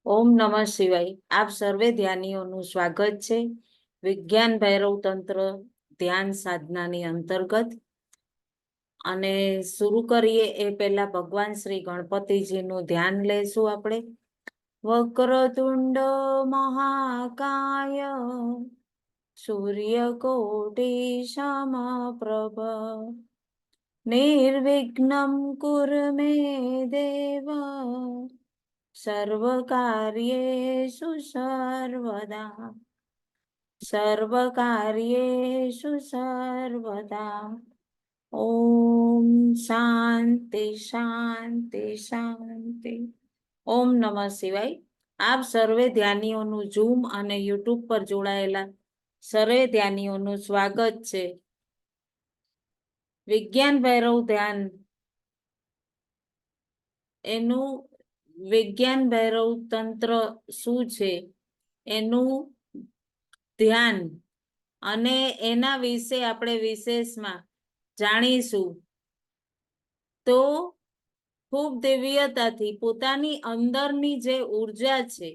ઓમ નમઃ શિવાય. આપ સર્વે ધ્યાનીઓનું સ્વાગત છે વિજ્ઞાન ભૈરવ તંત્ર ધ્યાન સાધનાની અંતર્ગત. અને શરૂ કરીએ એ પહેલા ભગવાન શ્રી ગણપતિજીનું ધ્યાન લેશું આપણે. વક્રતુંડ મહાકાય સૂર્યકોટી સમપ્રભ નિર્વિઘ્નમ કુરુ મે દેવ સર્વકાર્યેષુ સર્વદા સર્વકાર્યેષુ સર્વદા. ઓમ શાંતિ શાંતિ શાંતિ. ઓમ નમઃ શિવાય. આપ સર્વે ધ્યાનીઓનું ઝૂમ અને યુટ્યુબ પર જોડાયેલા સર્વે ધ્યાનીઓનું સ્વાગત છે. વિજ્ઞાન ભૈરવ ધ્યાન એનું વિજ્ઞાન ભૈરવ તંત્ર શું છે એનું ધ્યાન અને એના વિશે આપણે વિશેષમાં જાણીશું. તો ખૂબ દિવ્યતાથી પોતાની અંદરની જે ઉર્જા છે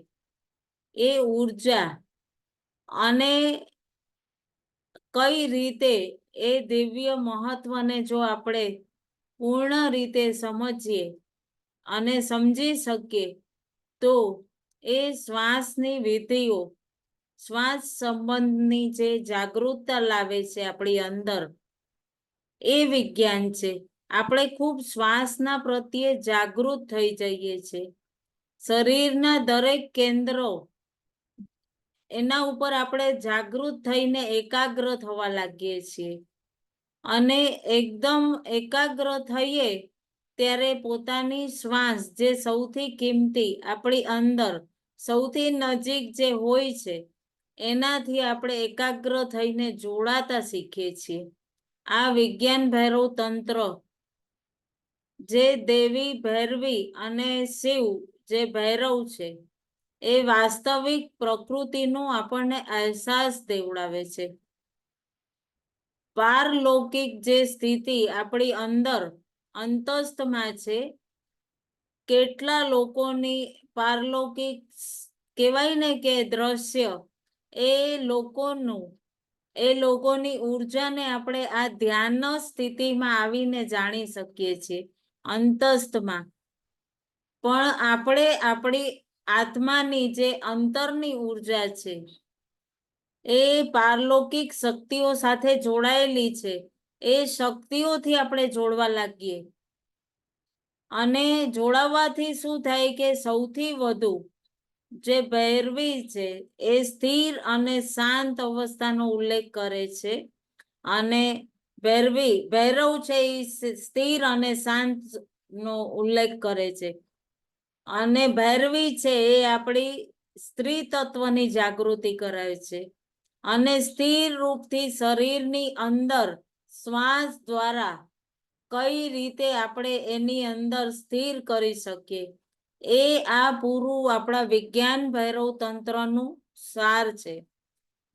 એ ઉર્જા અને કઈ રીતે એ દિવ્ય મહત્વને જો આપણે પૂર્ણ રીતે સમજીએ અને સમજી શકીએ તો એ શ્વાસની વિધિઓ, શ્વાસ સંબંધની જે જાગૃતતા લાવે છે આપણી અંદર, એ વિજ્ઞાન છે. આપણે ખૂબ શ્વાસના પ્રત્યે જાગૃત થઈ જઈએ છીએ. શરીરના દરેક કેન્દ્રો એના ઉપર આપણે જાગૃત થઈને એકાગ્ર થવા લાગીએ છીએ. અને એકદમ એકાગ્ર થઈએ ત્યારે પોતાની શ્વાસ જે સૌથી કિંમતી આપણી અંદર સૌથી નજીક જે હોય છે એનાથી આપણે એકાગ્ર થઈને જોડાતા શીખીએ છીએ. આ વિજ્ઞાન ભૈરવ તંત્ર જે દેવી ભૈરવી અને શિવ જે ભૈરવ છે એ વાસ્તવિક પ્રકૃતિનો આપણને અહેસાસ દેવડાવે છે. પારલૌકિક જે સ્થિતિ આપણી અંદર અંતસ્થમાં છે, કેટલા લોકોની પારલૌકિક કહેવાય ને કે દ્રશ્ય, એ લોકોની ઉર્જાને આપણે આ ધ્યાન સ્થિતિમાં આવીને જાણી શકીએ છીએ અંતસ્થમાં. પણ આપણે આપણી આત્માની જે અંતરની ઉર્જા છે એ પારલૌકિક શક્તિઓ સાથે જોડાયેલી છે. એ શક્તિઓથી આપણે જોડવા લાગીએ અને જોડાવાથી શું થાય કે સૌથી વધુ જે ભૈરવી છે એ સ્થિર અને શાંત અવસ્થાનો ઉલ્લેખ કરે છે. અને ભૈરવ છે એ સ્થિર અને શાંત નો ઉલ્લેખ કરે છે. અને ભૈરવી છે એ આપણી સ્ત્રી તત્વની જાગૃતિ કરાવે છે. અને સ્થિર રૂપથી શરીરની અંદર શ્વાસ દ્વારા કઈ રીતે આપણે એની અંદર સ્થિર કરી શકીએ, એ આ પૂરું આપણા વિજ્ઞાન ભૈરવ તંત્રનું સાર છે.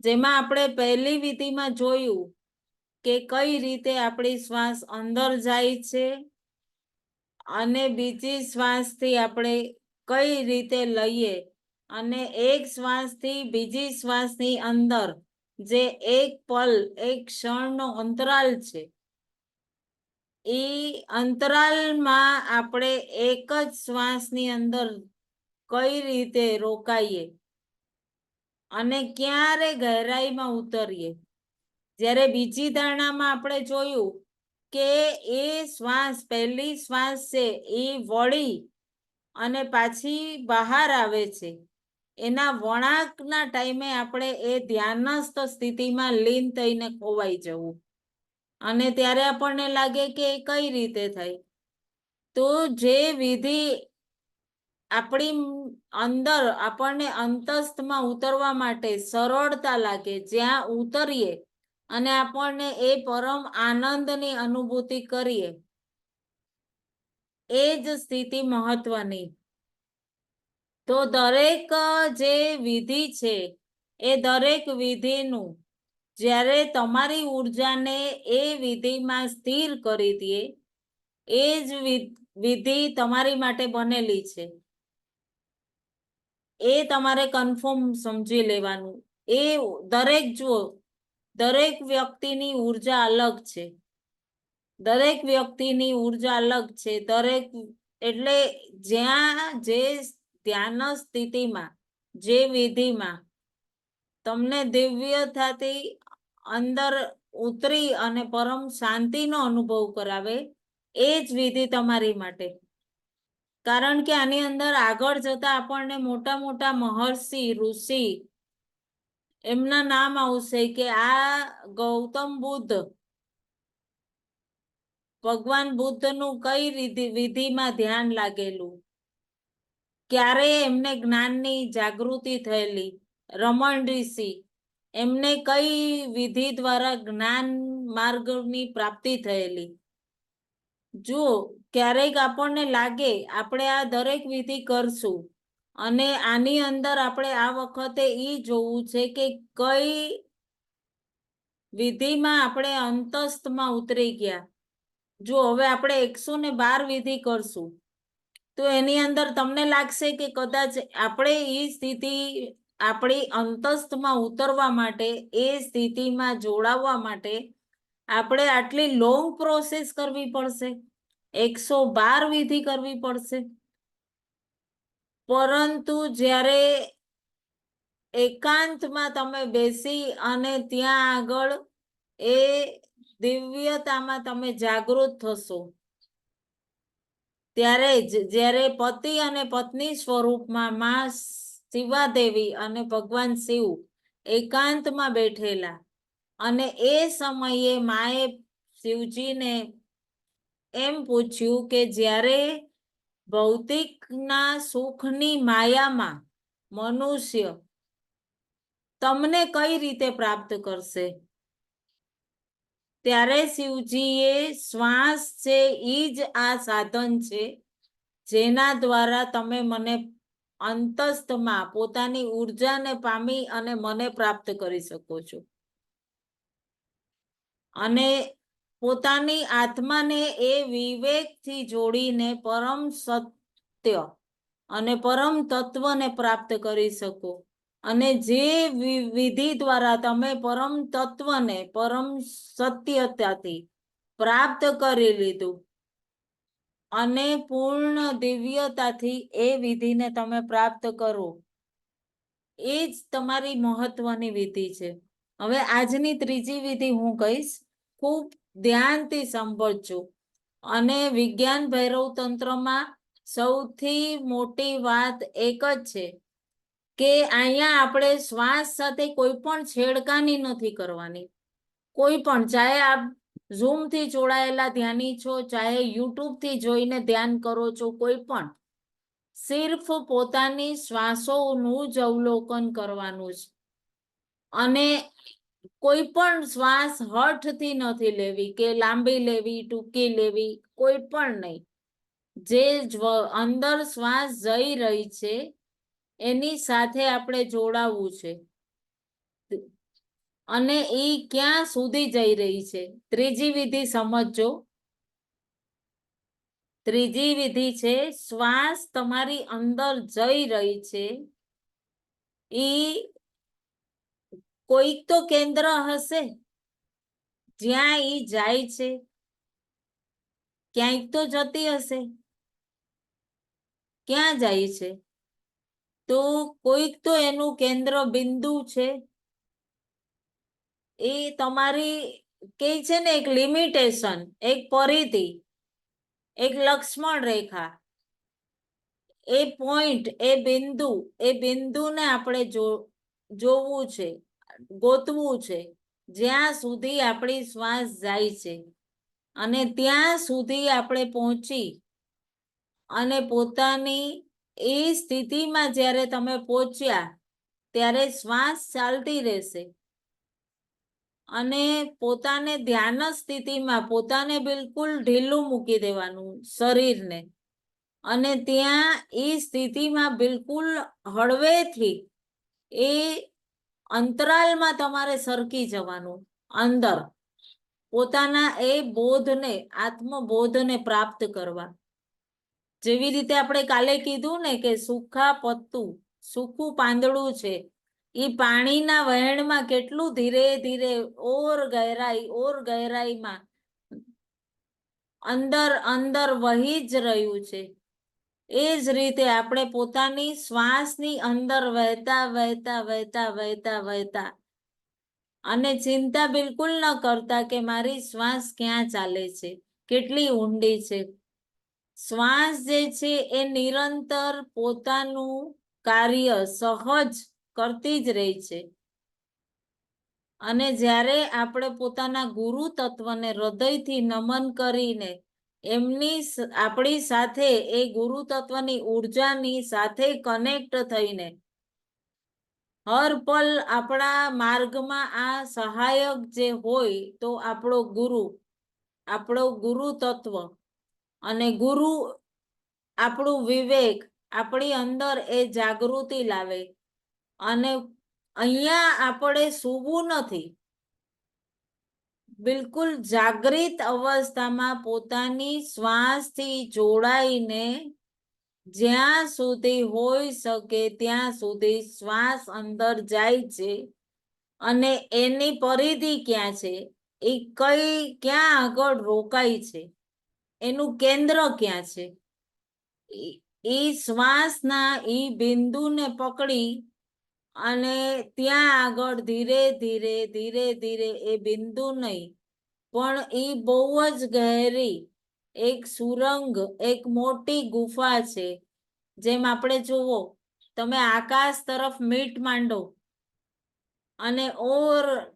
જેમાં આપણે પહેલી વિધિમાં જોયું કે કઈ રીતે આપણી શ્વાસ અંદર જાય છે અને બીજી શ્વાસથી આપણે કઈ રીતે લઈએ, અને એક શ્વાસથી બીજી શ્વાસની અંદર જે એક પલ, એક ક્ષણનો અંતરાલ છે, એ અંતરાલમાં આપણે એક જ શ્વાસની અંદર કઈ રીતે રોકાઈએ અને ક્યારે ગહેરાઈમાં ઉતરીએ. જ્યારે બીજી ધારણામાં આપણે જોયું કે એ શ્વાસ, પહેલી શ્વાસ છે એ વળી અને પાછી બહાર આવે છે, એના વળાંકના ટાઈમે આપણે એ ધ્યાનસ્થ સ્થિતિમાં લીન થઈને ખોવાઈ જવું. અને ત્યારે આપણને લાગે કે એ કઈ રીતે થાય. તો જે વિધિ આપણી અંદર આપણને અંતસ્થમાં ઉતરવા માટે સરળતા લાગે, જ્યાં ઉતરીએ અને આપણને એ પરમ આનંદની અનુભૂતિ કરીએ, એ જ સ્થિતિ મહત્વની. તો દરેક જે વિધિ છે એ દરેક વિધિનું જ્યારે તમારી ઉર્જાને એ વિધિમાં સ્થિર કરી દે, એ જ વિધિ તમારી માટે બનેલી છે. એ તમારે કન્ફર્મ સમજી લેવાનું. એ દરેક જુઓ, દરેક વ્યક્તિની ઉર્જા અલગ છે. દરેક વ્યક્તિની ઉર્જા અલગ છે. દરેક એટલે જ્યાં જે ધ્યાન સ્થિતિમાં, જે વિધિમાં તમને દિવ્યતાથી અંદર ઉતરી અને પરમ શાંતિનો અનુભવ કરાવે, એ જ વિધિ તમારી માટે. કારણ કે આની અંદર આગળ જતા આપણને મોટા મોટા મહર્ષિ, ઋષિ એમના નામ આવશે કે આ ગૌતમ બુદ્ધ, ભગવાન બુદ્ધનું કઈ વિધિમાં ધ્યાન લાગેલું, ક્યારે એમને જ્ઞાનની જાગૃતિ થયેલી. રમણ ઋષિ, એમને કઈ વિધિ દ્વારા જ્ઞાન માર્ગની પ્રાપ્તિ થયેલી. જુઓ, ક્યારેક આપણને લાગે આપણે આ દરેક વિધિ કરશું, અને આની અંદર આપણે આ વખતે ઈ જોવું છે કે કઈ વિધિમાં આપણે અંતસ્થમાં ઉતરી ગયા. જો હવે આપણે 112 વિધિ કરશું, તો એની અંદર તમને લાગશે કે કદાચ આપણે એ સ્થિતિ, આપણી અંતસ્થમાં ઉતરવા માટે, એ સ્થિતિમાં જોડાવવા માટે આપણે આટલી લોંગ પ્રોસેસ કરવી પડશે, 112 વિધિ કરવી પડશે. પરંતુ જ્યારે એકાંતમાં તમે બેસી અને ત્યાં આગળ એ દિવ્યતામાં તમે જાગૃત થશો, ત્યારે જ્યારે પતિ અને પત્ની સ્વરૂપમાં માં શિવાદેવી અને ભગવાન શિવ એકાંતમાં બેઠેલા, અને એ સમયે માએ શિવજીને એમ પૂછ્યું કે જ્યારે ભૌતિકના સુખની માયામાં મનુષ્ય તમને કઈ રીતે પ્રાપ્ત કરશે, ત્યારે શિવજીએ શ્વાસ છે ઈ જ આ સાધન છે જેના દ્વારા તમે મને અંતસ્થમાં પોતાની ઉર્જાને પામી અને મને પ્રાપ્ત કરી શકો છો. અને પોતાની આત્માને એ વિવેકથી જોડીને પરમ સત્ય અને પરમ તત્વને પ્રાપ્ત કરી શકો. અને જે વિધિ દ્વારા તમે પરમ તત્વને પરમ સત્યતાથી પ્રાપ્ત કરી લીધું, અને પૂર્ણ દિવ્યતાથી એ વિધિને તમે પ્રાપ્ત કરો, એ જ તમારી મહત્વની વિધિ છે. હવે આજની ત્રીજી વિધિ હું કહીશ, ખૂબ ધ્યાનથી સાંભળજો. અને વિજ્ઞાન ભૈરવ તંત્રમાં સૌથી મોટી વાત એક જ છે કે અહીંયા આપણે શ્વાસ સાથે કોઈ પણ છેડખાની નથી કરવાની. કોઈ પણ, ચાહે આપ ઝૂમ થી જોડાયેલા ધ્યાની છો, ચાહે યુટ્યુબ થી જોઈને ધ્યાન કરો છો, કોઈ પણ, સિર્ફ પોતાની શ્વાસોનું જ અવલોકન કરવાનું છે. અને કોઈ પણ શ્વાસ હઠથી નથી લેવી કે લાંબી લેવી, ટૂંકી લેવી, કોઈ પણ નહીં. જે અંદર શ્વાસ જઈ રહી છે એની સાથે આપણે જોડાવવું છે. અને એ ક્યાં સુધી જઈ રહી છે. ત્રીજી વિધિ સમજજો. ત્રીજી વિધિ છે, શ્વાસ તમારી અંદર જઈ રહી છે, ઈ કોઈક તો કેન્દ્ર હશે જ્યાં ઈ જાય છે, ક્યાંક તો જતી હશે. ક્યાં જાય છે? તો કોઈક તો એનું કેન્દ્ર બિંદુ છે. એ તમારી કે છે ને એક લિમિટેશન, એક પરિધિ, એક લક્ષ્મણ રેખા, એ પોઈન્ટ, એ બિંદુને આપણે જોવું છે, ગોતવું છે, જ્યાં સુધી આપણી શ્વાસ જાય છે. અને ત્યાં સુધી આપણે પહોંચી અને પોતાની એ સ્થિતિમાં જ્યારે તમે પહોંચ્યા ત્યારે શ્વાસ ચાલતી રહેશે. અને પોતાને ધ્યાન સ્થિતિમાં પોતાને બિલકુલ ઢીલું મૂકી દેવાનું, શરીરને. અને ત્યાં એ સ્થિતિમાં બિલકુલ હળવેથી એ અંતરાલમાં તમારે સરકી જવાનું, અંદર પોતાના એ બોધને, આત્મબોધને પ્રાપ્ત કરવા. જેવી રીતે આપણે કાલે કીધું ને કે સુખા પત્તું, સૂકું પાંદડું છે, ઈ પાણીના વહેણમાં કેટલું ધીરે ધીરે ઓર ગહેરાઈમાં અંદર અંદર વહી જ રહ્યું છે. એ જ રીતે આપણે પોતાની શ્વાસની અંદર વહેતા અને ચિંતા બિલકુલ ન કરતા કે મારી શ્વાસ ક્યાં ચાલે છે, કેટલી ઊંડી છે. શ્વાસ જે છે એ નિરંતર પોતાનું કાર્ય સહજ કરતી જ રહી છે. અને જ્યારે આપણે પોતાના ગુરુ તત્વને હૃદયથી નમન કરીને આપણી સાથે એ ગુરુ તત્વની ઉર્જાની સાથે કનેક્ટ થઈને હર પલ આપણા માર્ગમાં આ સહાયક જે હોય તો આપણો ગુરુ તત્વ અને ગુરુ આપણું વિવેક આપણી અંદર એ જાગૃતિ લાવે. અને અહીંયા આપણે સૂવું નથી, બિલકુલ જાગૃત અવસ્થામાં પોતાની શ્વાસથી જોડાઈને જ્યાં સુધી હોઈ શકે ત્યાં સુધી શ્વાસ અંદર જાય છે. અને એની પરિધિ ક્યાં છે, એ ક્યાં આગળ રોકાય છે, એનું કેન્દ્ર ક્યાં છે, એ શ્વાસના એ બિંદુને પકડી અને ત્યાં આગળ ધીરે ધીરે એ બિંદુ નહીં પણ એ બહુ જ ગહેરી એક સુરંગ, એક મોટી ગુફા છે. જેમ આપણે જુઓ, તમે આકાશ તરફ મીટ માંડો અને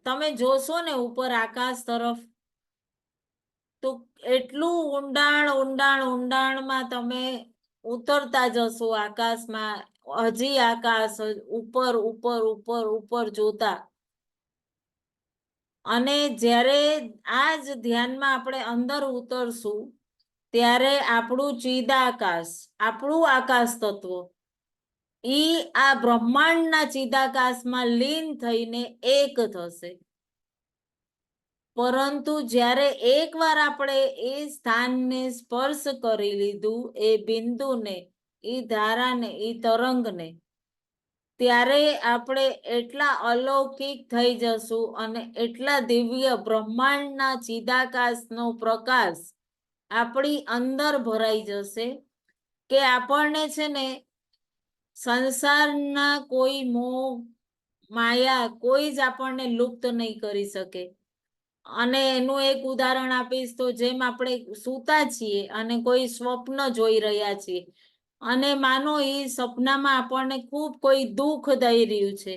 તમે જોશો ને ઉપર આકાશ તરફ, તો એટલું ઊંડાણમાં તમે ઉતરતા જશો આકાશમાં, હજી આકાશ ઉપર જોતા. અને જ્યારે આ જ ધ્યાનમાં આપણે અંદર ઉતરશું ત્યારે આપણું ચિદાકાશ, આપણું આકાશ તત્વ આ બ્રહ્માંડના ચિદાકાશમાં લીન થઈને એક થશે. પરંતુ જ્યારે એકવાર આપણે એ સ્થાનને સ્પર્શ કરી લીધું, એ બિંદુને, એ ધારાને, એ તરંગને, ત્યારે આપણે એટલા અલૌકિક થઈ જશું અને એટલા દિવ્ય બ્રહ્માંડના ચિદાકાશનો પ્રકાશ આપણી અંદર ભરાઈ જશે કે આપણને છે ને સંસારના કોઈ મોહ માયા કોઈ જ આપણને લુપ્ત નહીં કરી શકે. અને એનું એક ઉદાહરણ આપીશ તો જેમ આપણે સૂતા છીએ અને કોઈ સ્વપ્ન જોઈ રહ્યા છીએ અને માનો એ સપનામાં આપણને ખૂબ કોઈ દુઃખ દઈ રહ્યું છે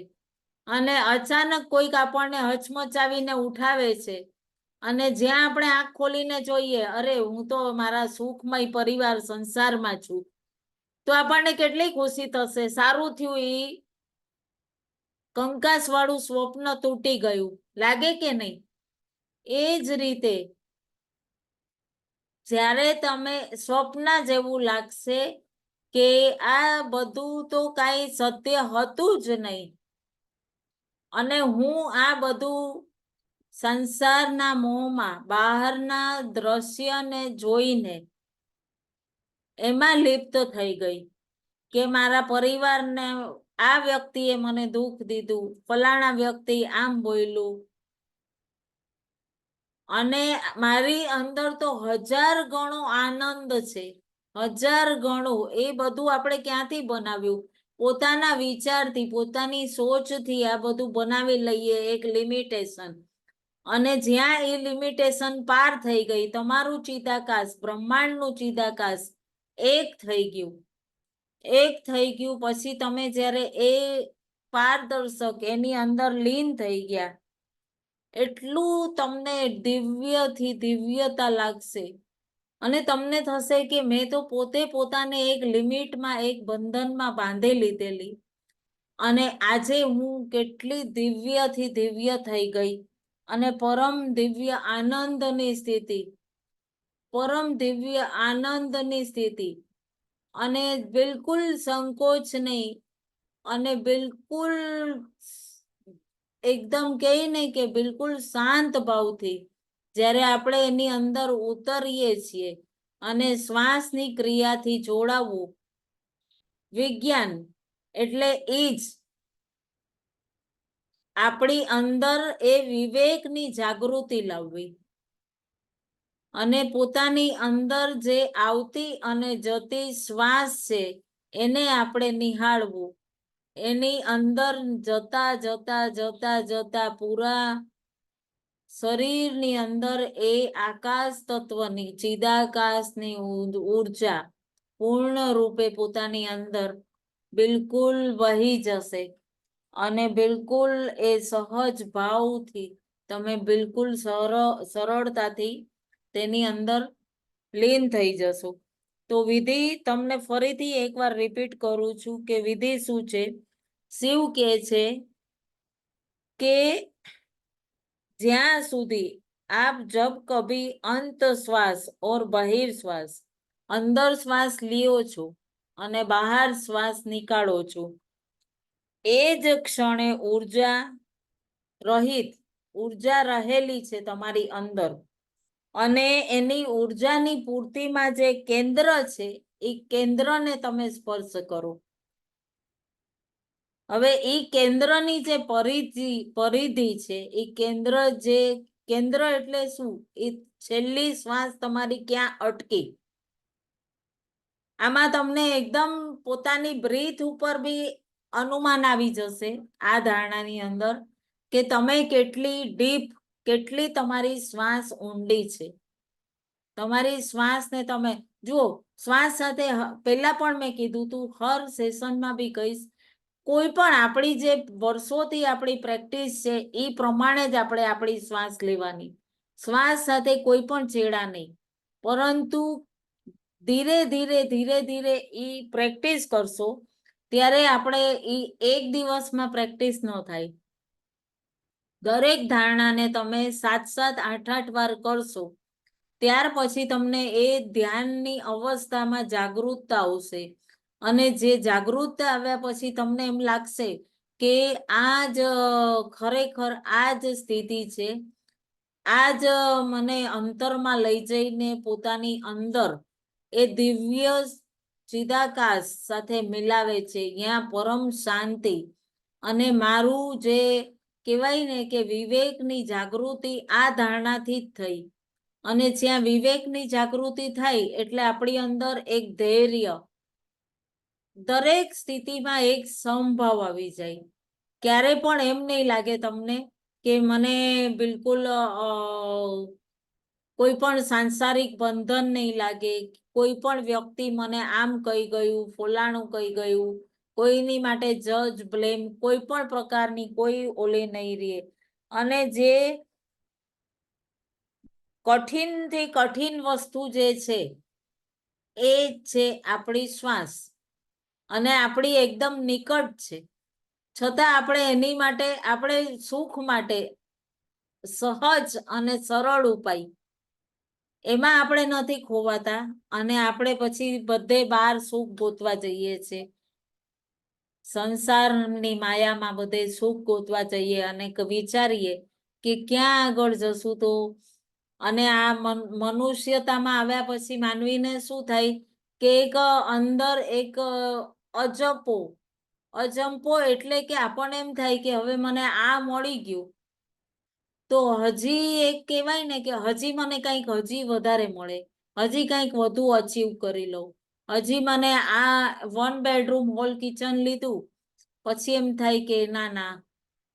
અને અચાનક કોઈક આપણને હચમચાવીને ઉઠાવે છે અને જ્યાં આપણે આંખ ખોલીને જોઈએ, અરે હું તો મારા સુખમય પરિવાર સંસારમાં છું, તો આપણને કેટલી ખુશી થશે. સારું થયું, એ કંકાસ વાળું સ્વપ્ન તૂટી ગયું, લાગે કે નહીં? એ જ રીતે જ્યારે તમે સ્વપ્ન જેવું લાગશે કે આ બધું તો કાંઈ સત્ય હતું જ નહીં અને હું આ બધું સંસારના મોહમાં બહારના દ્રશ્યને જોઈને એમાં લિપ્ત થઈ ગઈ કે મારા પરિવારને આ વ્યક્તિએ મને દુઃખ દીધું, ફલાણા વ્યક્તિ આમ બોલ્યું, અને મારી અંદર તો 1000 ગણો આનંદ છે, 1000 ગણો. એ બધું આપણે ક્યાંથી બનાવ્યું? પોતાના વિચારથી, પોતાની સોચથી આ બધું બનાવી લઈએ એક લિમિટેશન. અને જ્યાં એ લિમિટેશન પાર થઈ ગઈ, તમારું ચિદાકાશ, બ્રહ્માંડનું ચિદાકાશ એક થઈ ગયું. પછી તમે જ્યારે એ પારદર્શક એની અંદર લીન થઈ ગયા, એટલું તમને દિવ્યથી દિવ્યતા લાગશે અને તમને થશે કે મેં તો પોતાને એક લિમિટમાં, એક બંધનમાં બાંધી લીધેલી અને આજે હું કેટલી દિવ્યથી દિવ્ય થઈ ગઈ અને પરમ દિવ્ય આનંદની સ્થિતિ અને બિલકુલ સંકોચ નહીં અને બિલકુલ એકદમ કહે ને કે બિલકુલ શાંત ભાવથી જ્યારે આપણે એની અંદર ઉતરીએ છીએ અને શ્વાસની ક્રિયાથી જોડાવવું. વિજ્ઞાન એટલે એ જ આપણી અંદર એ વિવેકની જાગૃતિ લાવવી અને પોતાની અંદર જે આવતી અને જતી શ્વાસ છે એને આપણે નિહાળવું, એની અંદર જતા જતા જતા જતા પૂરા શરીરની અંદર એ આકાશ તત્વની ચિદાકાશની ઉર્જા પૂર્ણ રૂપે પોતાની અંદર બિલકુલ વહી જશે અને બિલકુલ એ સહજ ભાવથી તમે બિલકુલ સરળતાથી તેની અંદર લીન થઈ જશો. તો વિધિ તમને ફરીથી એકવાર રિપીટ કરું છું કે વિધિ શું છે. શિવ કહે છે કે જ્યાં સુધી આપ જબ કભી અંત શ્વાસ ઓર બહિર શ્વાસ, અંદર શ્વાસ લ્યો છો અને બહાર શ્વાસ નીકાળો છો, એ જ ક્ષણે ઉર્જા રહિત ઉર્જા રહેલી છે તમારી અંદર અને એની ઉર્જાની પૂર્તિમાં જે કેન્દ્ર છે એ કેન્દ્રને તમે સ્પર્શ કરો. હવે એ કેન્દ્રની જે પરિધિ છે એ કેન્દ્ર એટલે શું? એ છેલ્લી શ્વાસ તમારી ક્યાં અટકી. આમાં તમને એકદમ પોતાની બ્રીથ ઉપર બી અનુમાન આવી જશે આ ધારણાની અંદર કે તમે કેટલી ડીપ, કેટલી તમારી શ્વાસ ઊંડી છે. તમારી શ્વાસને તમે જુઓ, શ્વાસ સાથે પહેલા પણ મેં કીધું તું, હર સેશનમાં બી કહીશ, કોઈ પણ આપણી જે વર્ષોથી આપણી પ્રેક્ટિસ છે એ પ્રમાણે જ આપણે આપણી શ્વાસ લેવાની. શ્વાસ સાથે કોઈ પણ ચેડા નહીં, પરંતુ ધીરે ધીરે ધીરે ધીરે ઈ પ્રેક્ટિસ કરશો ત્યારે આપણે ઈ એક દિવસમાં પ્રેક્ટિસ ન થાય. દરેક ધારણાને તમે 7-7, 8-8 વાર કરશો ત્યાર પછી તમને એ ધ્યાનની અવસ્થામાં જાગૃતતા આવશે અને જે જાગૃતતા આવ્યા પછી તમને એમ લાગશે કે આ જ ખરેખર આ જ સ્થિતિ છે, આ જ મને અંતરમાં લઈ જઈને પોતાની અંદર એ દિવ્ય ચિદાકાશ સાથે મિલાવે છે, ત્યાં પરમ શાંતિ અને મારું જે કહેવાય ને કે વિવેકની જાગૃતિ આ ધારણાથી જ થઈ. અને જ્યાં વિવેકની જાગૃતિ થાય એટલે આપણી અંદર એક ધૈર્ય, દરેક સ્થિતિમાં એક સમભાવ આવી જાય. ક્યારે પણ એમ નહીં લાગે તમને કે મને બિલકુલ કોઈ પણ સાંસારિક બંધન નહીં લાગે, કોઈ પણ વ્યક્તિ મને આમ કહી ગયું, ફલાણું કહી ગયું, કોઈની માટે જજ બ્લેમ કોઈ પણ પ્રકારની કોઈ ઓલે નહીં રહે. અને જે કઠિનથી કઠિન વસ્તુ જે છે એ છે આપણી શ્વાસ અને આપણી એકદમ નિકટ છે, છતાં આપણે એની માટે આપણે સુખ માટે સહજ અને સરળ ઉપાય એમાં આપણે નથી ખોવાતા અને આપણે પછી બધે બહાર સુખ ગોતવા જઈએ છીએ. સંસારની માયામાં બધે સુખ ગોતવા જઈએ અને વિચારીએ કે ક્યાં આગળ જશું તો. અને આ મનુષ્યતામાં આવ્યા પછી માનવીને શું થાય કે એક અંદર એક અજંપો એટલે કે આપણને એમ થાય કે હવે મને આ મળી ગયું તો હજી એક કહેવાય ને કે હજી મને કંઈક હજી વધારે મળે, હજી કંઈક વધુ અચીવ કરી લઉં, હજી મને આ 1 બેડરૂમ હોલ કિચન લીધું પછી એમ થાય કે ના ના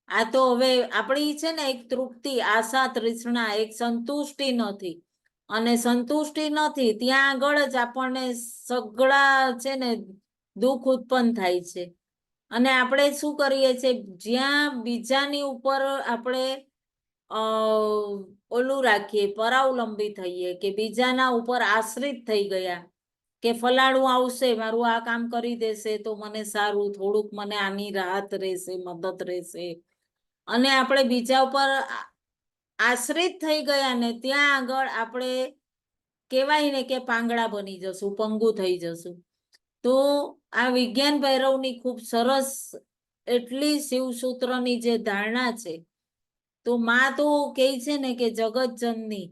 આ તો હવે આપણી છે ને એક તૃપ્તિ, આશા, તૃષ્ણા, એક સંતુષ્ટિ નથી. અને સંતુષ્ટિ નથી ત્યાં આગળ જ આપણને સગળા છે ને દુઃખ ઉત્પન્ન થાય છે. અને આપણે શું કરીએ છીએ, જ્યાં બીજાની ઉપર આપણે ઓલું રાખીએ, પરાવલંબી થઈએ કે બીજાના ઉપર આશ્રિત થઈ ગયા કે ફલાણું આવશે મારું આ કામ કરી દેશે તો મને સારું, થોડુંક મને આની રાહત રહેશે, મદદ રહેશે, અને આપણે બીજા ઉપર આશ્રિત થઈ ગયા ને ત્યાં આગળ આપણે કહેવાય ને કે પાંગડા બની જશું, પંગુ થઈ જશું. તો આ વિજ્ઞાન ભૈરવની ખૂબ સરસ એટલી શિવસૂત્રની જે ધારણા છે, તો માં તો કહે છે ને કે જગત જનની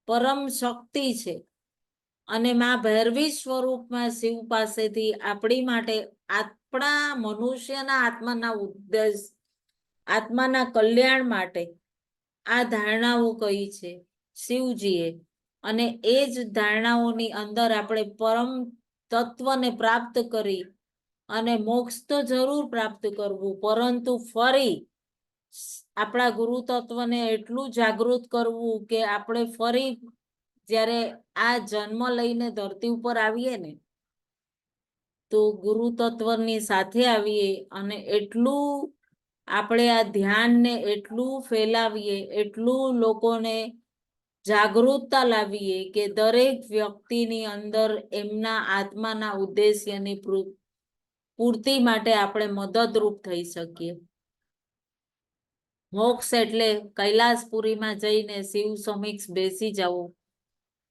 પરમ શક્તિ છે અને માં ભૈરવી સ્વરૂપમાં શિવ પાસેથી આપણી માટે આપણા મનુષ્યના આત્માના ઉદ્દેશ, આત્માના કલ્યાણ માટે આ ધારણાઓ કહી છે શિવજીએ, અને એ જ ધારણાઓની અંદર આપણે પરમ તત્વને પ્રાપ્ત કરી અને મોક્ષ તો જરૂર પ્રાપ્ત કરવું, પરંતુ ફરી આપણા ગુરુ તત્વને એટલું જાગૃત કરવું કે આપણે ફરી જ્યારે આ જન્મ લઈને ધરતી ઉપર આવીએ ને, તો ગુરુ તત્વની સાથે આવીએ અને એટલું આપણે આ ધ્યાનને એટલું ફેલાવીએ, એટલું લોકોને જાગૃતતા લાવીએ કે દરેક વ્યક્તિની અંદર એમના આત્માના ઉદ્દેશ્યની પૂર્તિ માટે આપણે મદદરૂપ થઈ શકીએ. મોક્ષ એટલે કૈલાસપુરીમાં જઈને શિવ સમીક્ષ બેસી જવું,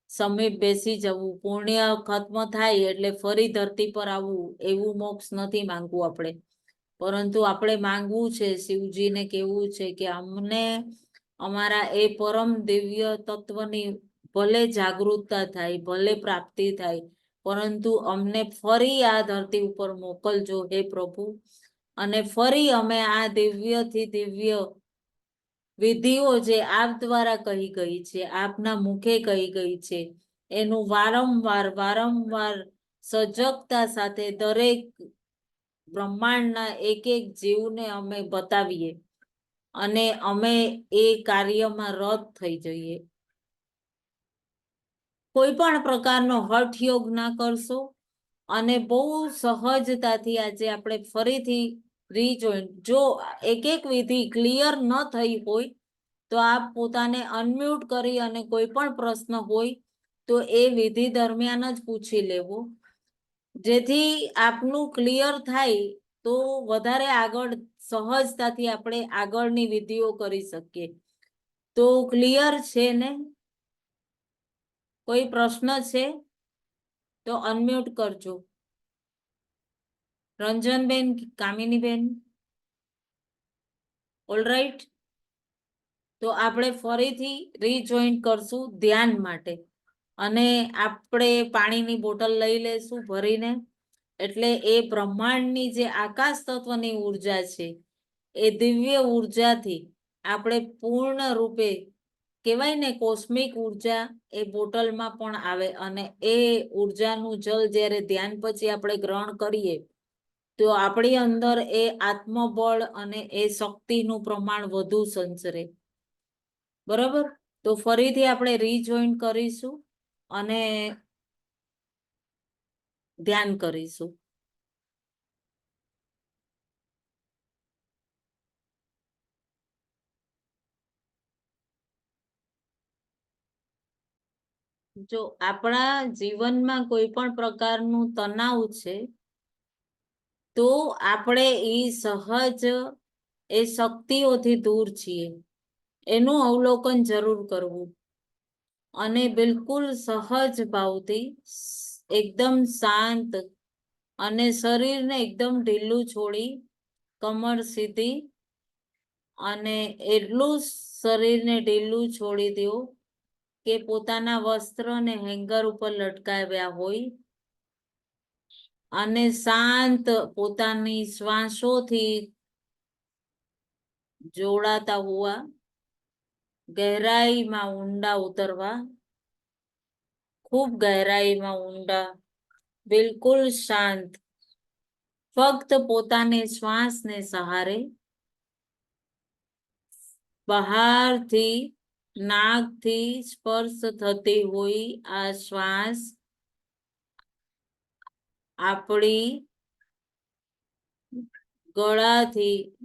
સમીપ બેસી જવું, પુણ્ય ખત્મ થાય એટલે ફરી ધરતી પર આવવું, એવું મોક્ષ નથી માંગવું આપણે. પરંતુ આપણે માંગવું છે, શિવજીને કહેવું છે કે અમને અમારા એ પરમ દિવ્ય તત્વની ભલે જાગૃતતા થાય, ભલે પ્રાપ્તિ થાય, પરંતુ અમને ફરી આ ધરતી ઉપર મોકલજો હે પ્રભુ. અને ફરી અમે આ દિવ્યથી દિવ્ય વિધિઓ જે આપ દ્વારા કહી ગઈ છે, આપના મુખે કહી ગઈ છે, એનું વારંવાર સજગતા સાથે દરેક બ્રહ્માંડના એક એક જીવને અમે બતાવીએ અને અમે એ કાર્યમાં રત થઈ જઈએ. કોઈ પણ પ્રકારનો હઠ યોગ ના કરશો અને બહુ સહજતાથી આજે આપણે ફરીથી રીજોઈન, જો એક એક વિધિ ક્લિયર ન થઈ હોય તો આપ પોતાને અનમ્યુટ કરી અને કોઈ પણ પ્રશ્ન હોય તો એ વિધિ દરમિયાન જ પૂછી લેવો, જેથી આપનું ક્લિયર થાય તો વધારે આગળ સહજતાથી આપણે આગળની વિધિઓ કરી શકીએ. તો ક્લિયર છે ને? કોઈ પ્રશ્ન છે તો અનમ્યુટ કરજો. રંજનબેન, કામિનીબેન, ઓલરાઈટ. તો આપણે ફરીથી રીજોઈન કરશું ધ્યાન માટે, અને આપણે પાણીની બોટલ લઈ લેશું ભરીને. એટલે એ બ્રહ્માંડની જે આકાશ તત્વની ઉર્જા છે, એ દિવ્ય ઉર્જાથી આપણે પૂર્ણ રૂપે કહેવાય ને, કોસ્મિક ઉર્જા એ બોટલમાં પણ આવે, અને એ ઉર્જાનું જલ જ્યારે ધ્યાન પછી આપણે ગ્રહણ કરીએ તો આપણી અંદર એ આત્મબળ અને એ શક્તિનું પ્રમાણ વધુ સંચરે. બરાબર? તો ફરીથી આપણે રીજોઈન કરીશું અને ધ્યાન કરીશું. જો આપણા જીવનમાં કોઈ પણ પ્રકારનું તણાવ છે તો આપણે એ સહજ એ શક્તિઓથી દૂર છીએ, એનું અવલોકન જરૂર કરવું અને બિલકુલ સહજ ભાવથી એકદમ શાંત અને શરીરને એકદમ ઢીલું છોડી કમર સીધી, અને એટલું શરીરને ઢીલું છોડી દો કે પોતાના વસ્ત્રને હેંગર ઉપર લટકાવ્યા હોય, અને શાંત પોતાની શ્વાસોથી જોડાતા હોવા, ગહેરાઈમાં ઊંડા ઉતરવા, ખૂબ ગહેરાઈમાં ઊંડા, બિલકુલ શાંત, ફક્ત પોતાને શ્વાસને સહારે બહારથી નાકથી સ્પર્શ થતી હોય આ શ્વાસ આપણી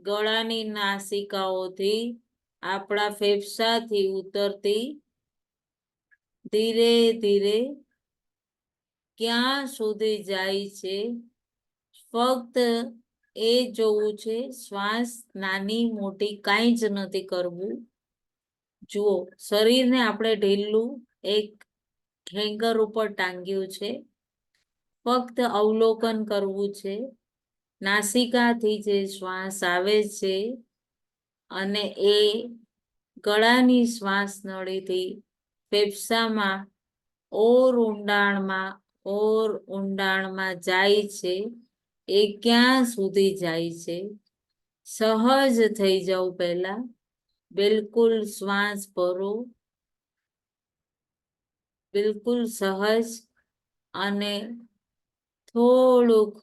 ગળાની નાસિકાઓથી આપણા ફેફસાથી ઉતરતી ધીરે ધીરે ક્યાં સુધી જાય છે ફક્ત એ જોવું છે. શ્વાસ નાની મોટી કાંઈ જ નથી કરવું. જુઓ, શરીરને આપણે ઢીલું એક હેંગર ઉપર ટાંગ્યું છે, ફક્ત અવલોકન કરવું છે નાસિકાથી જે શ્વાસ આવે છે અને એ ગળાની શ્વાસ નળીથી ફેફસામાં ઓર ઊંડાણમાં જાય છે. એ ક્યાં સુધી જાય છે? સહજ થઈ જાવ પહેલા. બિલકુલ શ્વાસ ભરો, બિલકુલ સહજ, અને થોડુંક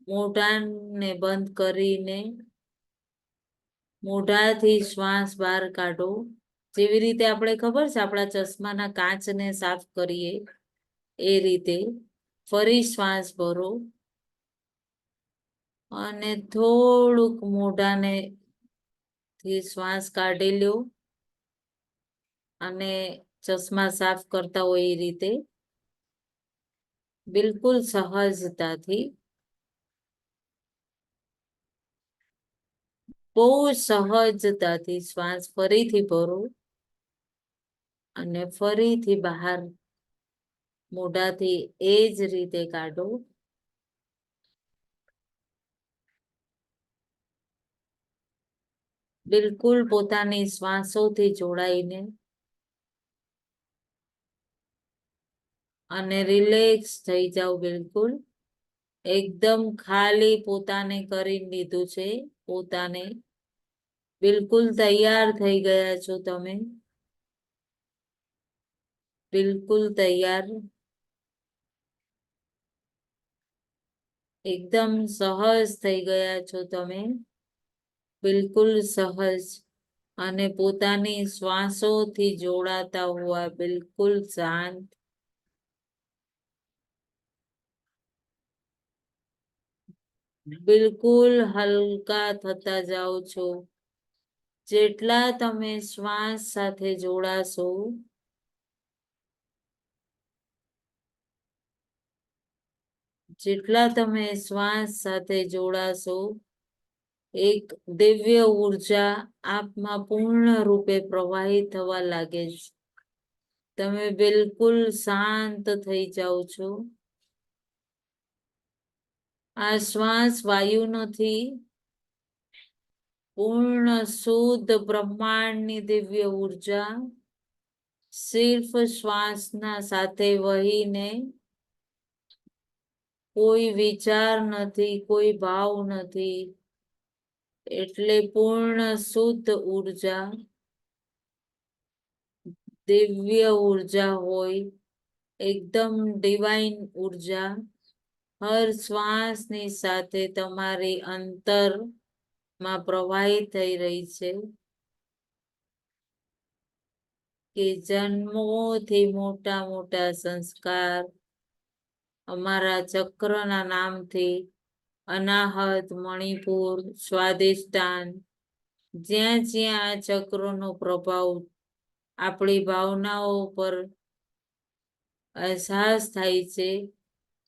મોઢાને બંધ કરીને મોઢાથી શ્વાસ બહાર કાઢો. જેવી રીતે આપણે ખબર છે આપણા ચશ્માના કાચને સાફ કરીએ એ રીતે ફરી શ્વાસ ભરો અને થોડુંક મોઢાને થી શ્વાસ કાઢી લો અને ચશ્મા સાફ કરતા હોય એ રીતે બિલકુલ સહજતાથી, બહુ સહજતાથી શ્વાસ ફરીથી ભરો અને ફરીથી બહાર મોઢાથી એ જ રીતે કાઢો. બિલકુલ પોતાની શ્વાસોથી જોડાઈને અને રિલેક્સ થઈ જાઓ. બિલકુલ એકદમ ખાલી પોતાને કરી લીધું છે. પોતાને બિલકુલ તૈયાર થઈ ગયા છો તમે. બિલકુલ તૈયાર, એકદમ સહજ થઈ ગયા છો તમે. બિલકુલ સહજ અને પોતાની શ્વાસોથી જોડાતા હોવા બિલકુલ શાંત. બિલકુલ હલકા થતા જાઓ છો. જેટલા તમે શ્વાસ સાથે જોડાશો જેટલા તમે શ્વાસ સાથે જોડાશો એક દિવ્ય ઉર્જા આપમાં પૂર્ણ રૂપે પ્રવાહિત થવા લાગે છે. તમે બિલકુલ શાંત થઈ જાઓ છો. આ શ્વાસ વાયુ નથી, પૂર્ણ શુદ્ધ બ્રહ્માંડની દિવ્ય ઉર્જા સિર્ફ શ્વાસના સાથે વહીને, કોઈ વિચાર નથી, કોઈ ભાવ નથી, એટલે પૂર્ણ શુદ્ધ ઉર્જા, દિવ્ય ઉર્જા હોય, એકદમ ડિવાઇન ઉર્જા હર શ્વાસની સાથે તમારી અંતરમાં પ્રવાહિત થઈ રહી છે. કે જન્મોથી મોટા મોટા સંસ્કાર અમારા ચક્રના નામથી અનાહત, મણિપુર, સ્વાદિષ્ટાન, જ્યાં જ્યાં આ ચક્રનો પ્રભાવ આપણી ભાવનાઓ પર અહેસાસ થાય છે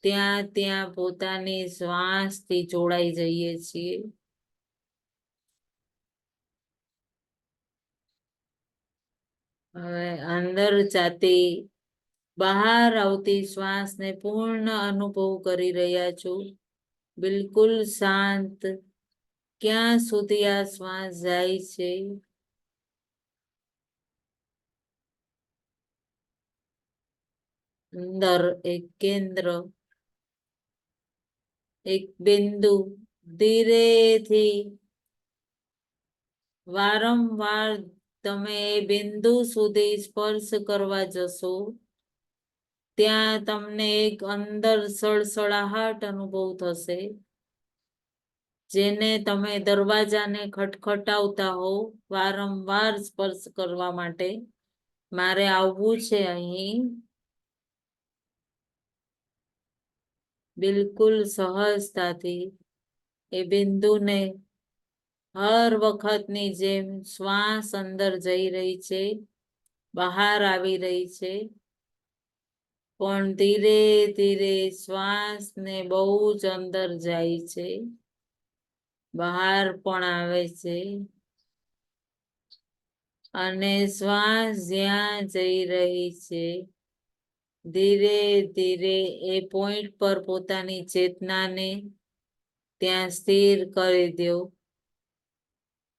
ત્યાં ત્યાં પોતાની શ્વાસથી જોડાઈ જઈએ છીએ. હવે અંદર જાતી બહાર આવતી શ્વાસને પૂર્ણ અનુભવ કરી રહ્યા છો. બિલકુલ શાંત. ક્યાં સુધી આ શ્વાસ જાય છે? અંદર એક કેન્દ્ર, એક બિંદુ, ધીરેથી વારંવાર તમે એ બિંદુ સુધી સ્પર્શ કરવા જશો ત્યાં તમને એક અંદર સળસળાહટ અનુભવ થશે, જેને તમે દરવાજાને ખટખટાવતા હો વારંવાર સ્પર્શ કરવા માટે. મારે આવવું છે અહીં. બિલકુલ સહજતાથી એ બિંદુને હર વખતની જેમ શ્વાસ અંદર જઈ રહી છે, બહાર આવી રહી છે, પણ ધીરે ધીરે શ્વાસને બહુ જ અંદર જાય છે, બહાર પણ આવે છે, અને શ્વાસ જ્યાં જઈ રહી છે ધીરે ધીરે એ પોઈન્ટ પર પોતાની ચેતનાને ત્યાં સ્થિર કરી દો.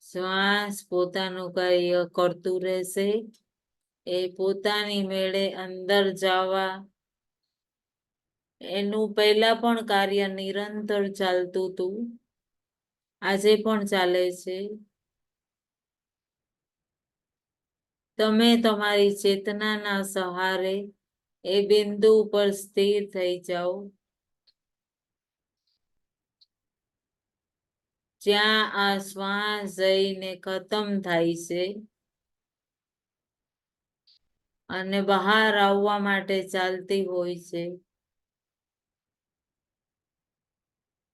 શ્વાસ પોતાનું કાર્ય કરતું રહેશે. એ પોતાની મેળે અંદર જવા એનું પહેલા પણ કાર્ય નિરંતર ચાલતું હતું, આજે પણ ચાલે છે. તમે તમારી ચેતનાના સહારે એ બિંદુ ઉપર સ્થિર થઈ જાઓ જ્યાં આ શ્વાસ જઈને ખતમ થાય છે અને બહાર આવવા માટે ચાલતી હોય છે.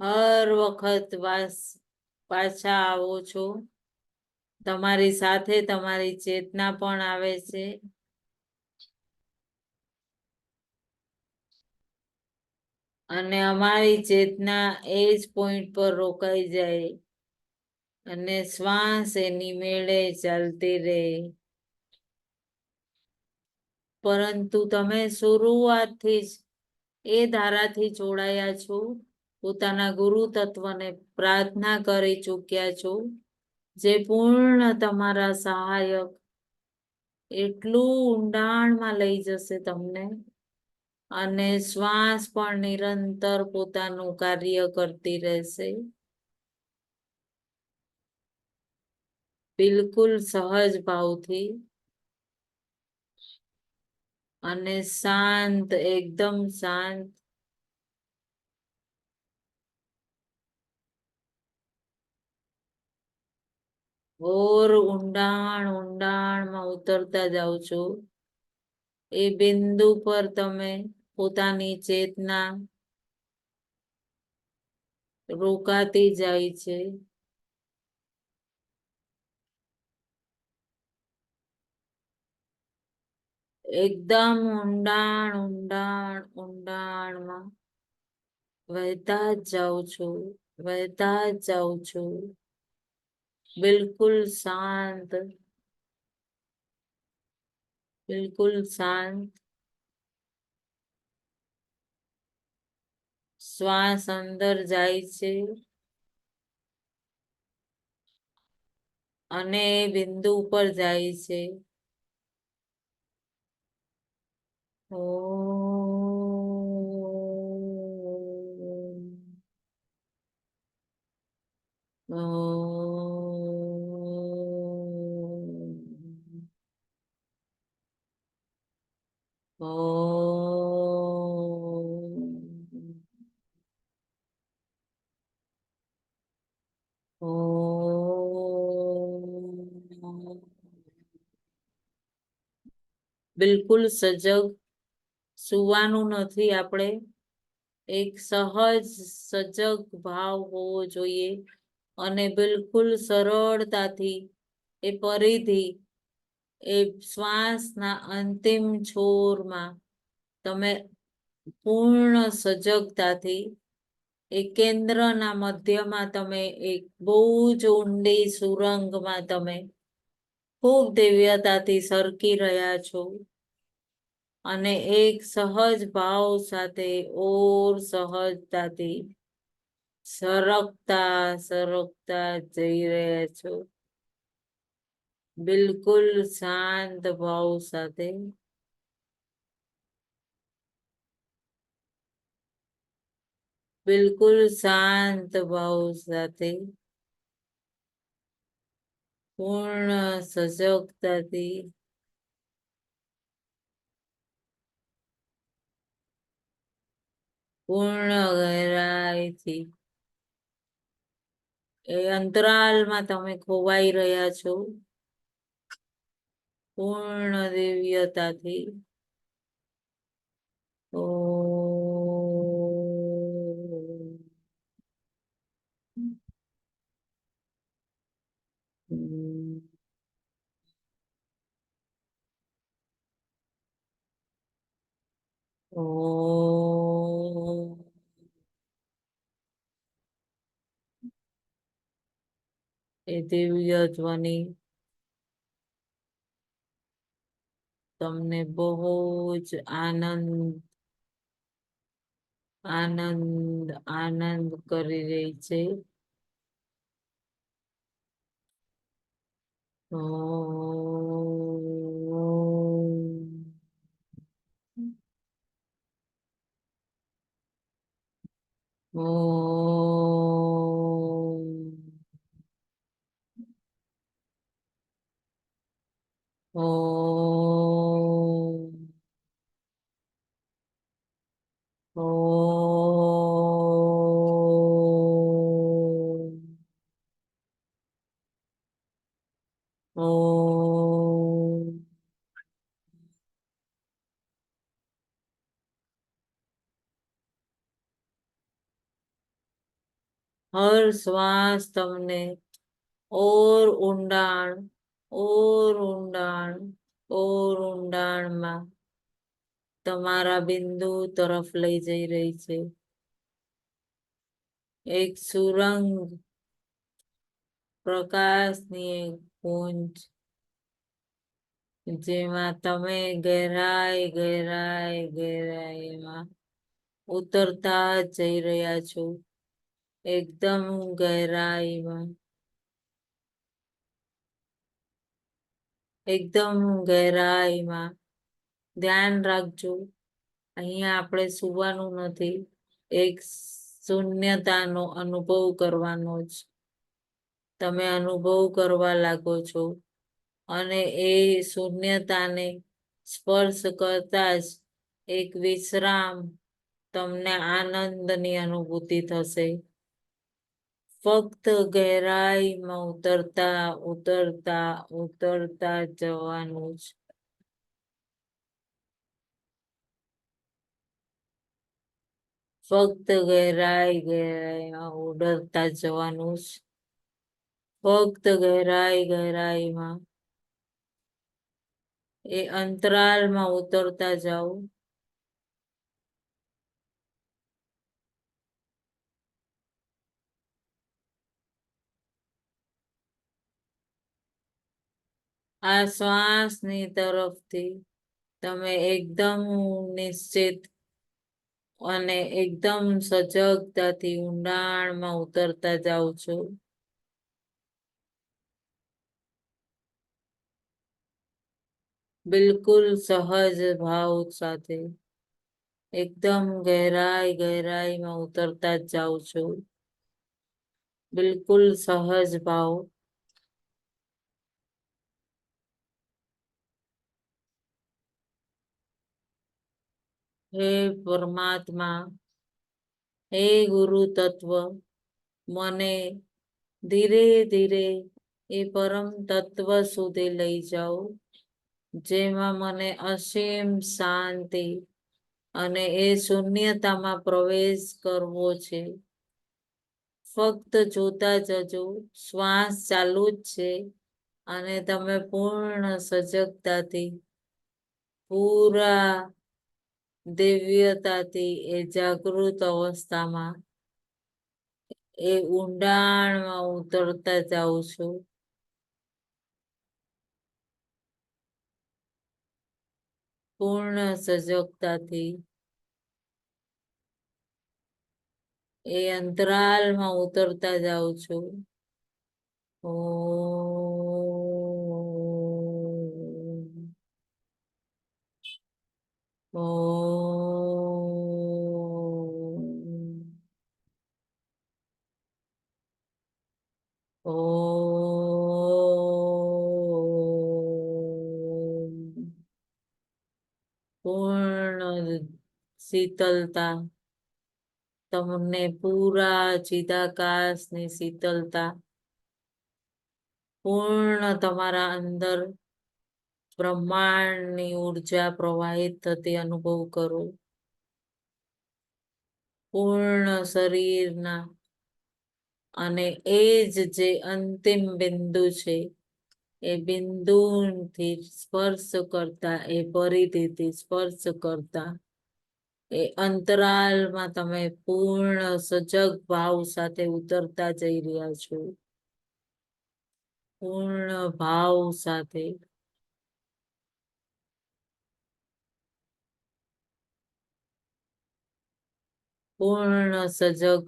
હર વખત પાછા આવો છો, તમારી સાથે તમારી ચેતના પણ આવે છે. અને અમારી ચેતના એ જ પોઈન્ટ પર રોકાઈ જાય અને શ્વાસ એની મેળે ચાલતી રહે. પરંતુ તમે શરૂઆતથી જ એ ધારાથી જોડાયા છો, પોતાના ગુરુ તત્વને પ્રાર્થના કરી ચૂક્યા છો, જે પૂર્ણ તમારા સહાયક એટલું ઊંડાણમાં લઈ જશે તમને, અને શ્વાસ પણ નિરંતર પોતાનું કાર્ય કરતી રહેશે. બિલકુલ સહજ ભાવથી અને શાંત, એકદમ શાંત. ઓર ઊંડાણમાં ઉતરતા જાઓ છો. એ બિંદુ પર તમે પોતાની ચેતના રોકાતી જાય છે. એકદમ ઊંડાણમાં વહેતા જ જાઓ છો, વહેતા જ જાઓ છો. બિલકુલ શાંત, બિલકુલ શાંત. શ્વાસ અંદર જાય છે અને બિંદુ ઉપર જાય છે. બિલકુલ સજગ. સુવાનું નથી, આપણે એક સહજ સજગ ભાવ હોવો જોઈએ અને બિલકુલ સરળતાથી એ પરિધિ એ શ્વાસના અંતિમ છોરમાં તમે પૂર્ણ સજગતાથી એ કેન્દ્રના મધ્યમાં તમે એક બહુ જ ઊંડી સુરંગમાં તમે ખૂબ દિવ્યતાથી સરકી રહ્યા છો અને એક સહજ ભાવ સાથે ઓર સહજતાથી સરકતા જઈ રહ્યા છો. બિલકુલ શાંત ભાવ સાથે. બિલકુલ શાંત ભાવ સાથે, પૂર્ણ સજગતાથી, પૂર્ણ ગહેરાઈથી એ અંતરાલમાં તમે ખોવાઈ રહ્યા છો. પૂર્ણ દિવ્યતાથી. એ દિવ્ય ધ્વનિ તમને બહુ જ આનંદ કરી રહી છે. ઓમ. હર શ્વાસ તમને ઓર ઊંડાણમાં તમારા બિંદુ તરફ લઈ જઈ રહી છે. એક સુરંગ પ્રકાશની એક કુંજ જેમાં તમે ગહેરાઈમાં ઉતરતા જઈ રહ્યા છો. એકદમ ગહેરાઈમાં ધ્યાન રાખજો. અહીંયા આપણે સુવાનું નથી, એક શૂન્યતાનો અનુભવ કરવાનો જ. તમે અનુભવ કરવા લાગો છો અને એ શૂન્યતાને સ્પર્શ કરતા જ એક વિશ્રામ, તમને આનંદની અનુભૂતિ થશે. ફક્ત ગહેરાઈમાં ઉતરતા જવાનું જ. ફક્ત ગહેરાઈમાં ઉતરતા જવાનું જ. ફક્ત ગહેરાઈમાં એ અંતરાલમાં ઉતરતા જાઓ. આ શ્વાસની તરફથી તમે એકદમ નિશ્ચિત અને એકદમ સજગતાથી ઊંડાણમાં ઉતરતા જાઓ છો. બિલકુલ સહજ ભાવ સાથે એકદમ ગહેરાઈમાં ઉતરતા જ જાઓ છો. બિલકુલ સહજ ભાવ. હે પરમાત્મા, હે ગુરુ તત્વ, મને ધીરે ધીરે એ પરમ તત્વ સુધી લઈ જાઓ, જેમાં મને અસીમ શાંતિ અને એ શૂન્યતામાં પ્રવેશ કરવો છે. ફક્ત જોતા જજો, શ્વાસ ચાલુ જ છે અને તમે પૂર્ણ સજગતાથી, પૂરા દિવ્યતાથી એ જાગૃત અવસ્થામાં એ ઊંડાણમાં ઉતરતા જાઓ છો. પૂર્ણ સજગતાથી એ અંતરાલમાં ઉતરતા જાઓ છો. ઓમ. ઓમ. ઓમ. પૂર્ણ શીતલતા, તમને પૂરા ચિદાકાશની શીતલતા, પૂર્ણ તમારા અંદર બ્રહ્માંડની ઉર્જા પ્રવાહિત થતી અનુભવ કરો. પૂર્ણ શરીરના અને એ જ જે અંતિમ બિંદુ છે, એ બિંદુથી સ્પર્શ કરતા, એ પરિધિથી સ્પર્શ કરતા એ અંતરાલમાં તમે પૂર્ણ સજગ ભાવ સાથે ઉતરતા જઈ રહ્યા છો. પૂર્ણ ભાવ સાથે. પૂર્ણ સજગ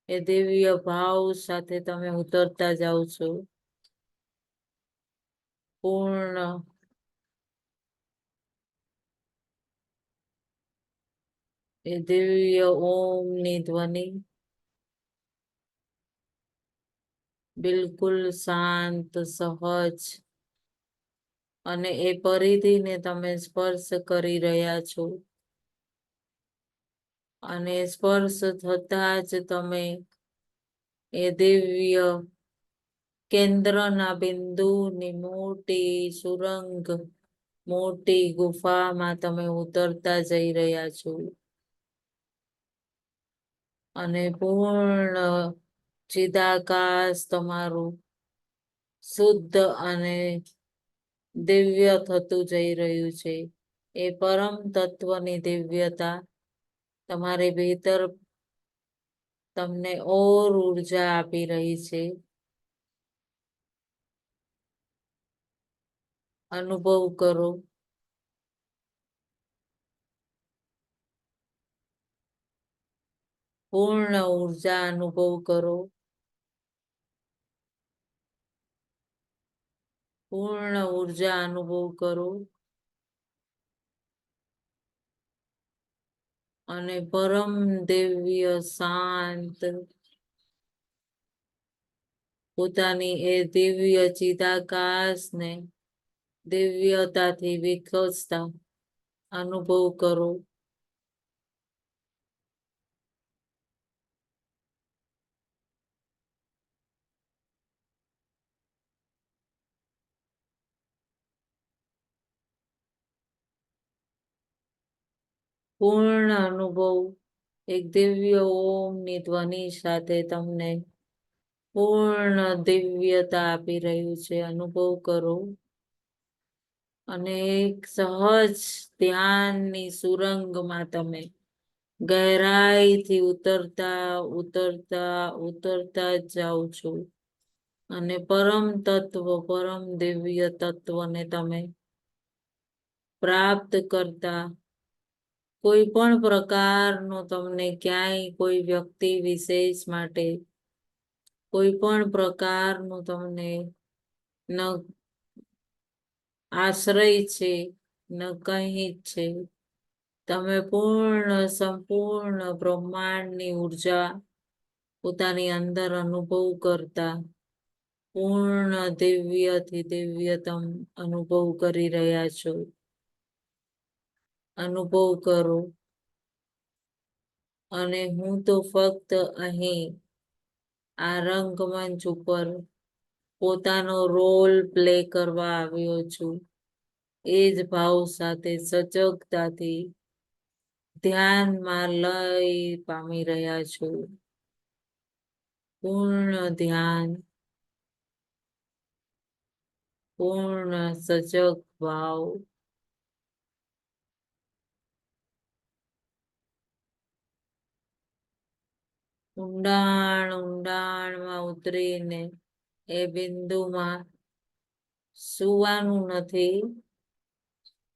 એ દિવ્ય ભાવ સાથે તમે ઉતરતા જાઓ છો. પૂર્ણ એ દિવ્ય ઓમની ધ્વનિ બિલકુલ શાંત, સહજ અને એ પરિધિને તમે સ્પર્શ કરી રહ્યા છો. અને સ્પર્શ થતા જ તમે એ દિવ્ય કેન્દ્રના બિંદુની મોટી સુરંગ, મોટી ગુફામાં તમે ઉતરતા જઈ રહ્યા છો અને પૂર્ણ ચિદાકાશ તમારું શુદ્ધ અને દિવ્ય થતું જઈ રહ્યું છે. એ પરમ તત્વની દિવ્યતા તમારી ભીતર તમને ઓર ઉર્જા આપી રહી છે. અનુભવ કરો. પૂર્ણ ઉર્જા અનુભવ કરો. પૂર્ણ ઉર્જા અનુભવ કરો અને પરમ દિવ્ય શાંત પોતાની એ દિવ્ય ચિદાકાશને દિવ્યતાથી વિકસતા અનુભવ કરો. પૂર્ણ અનુભવ એક દિવ્ય ઓમની ધ્વનિ સાથે તમને પૂર્ણ દિવ્યતા આપી રહ્યું છે. અનુભવ કરો અને એક સહજ ધ્યાનની સુરંગમાં તમે ગહેરાઈથી ઉતરતા ઉતરતા ઉતરતા જ જાઓ છો અને પરમ તત્વ, પરમ દિવ્ય તત્વને તમે પ્રાપ્ત કરતા કોઈ પણ પ્રકારનો તમને ક્યાંય કોઈ વ્યક્તિ વિશેષ માટે કોઈ પણ પ્રકારનું તમને ન આશ્રય છે ન કંઈ છે. તમે પૂર્ણ સંપૂર્ણ બ્રહ્માંડની ઉર્જા પોતાની અંદર અનુભવ કરતા પૂર્ણ દિવ્યથી દિવ્યતમ અનુભવ કરી રહ્યા છો. અનુભવ કરો અને હું તો ફક્ત અહીં આ રંગમંચ ઉપર પોતાનો રોલ પ્લે કરવા આવ્યો છું. એ જ ભાવ સાથે સજગતાથી ધ્યાનમાં લય પામી રહ્યા છો. પૂર્ણ ધ્યાન, પૂર્ણ સજગ ભાવ. ઊંડાણ ઊંડાણમાં ઉતરીને એ બિંદુમાં સુવાનું નથી.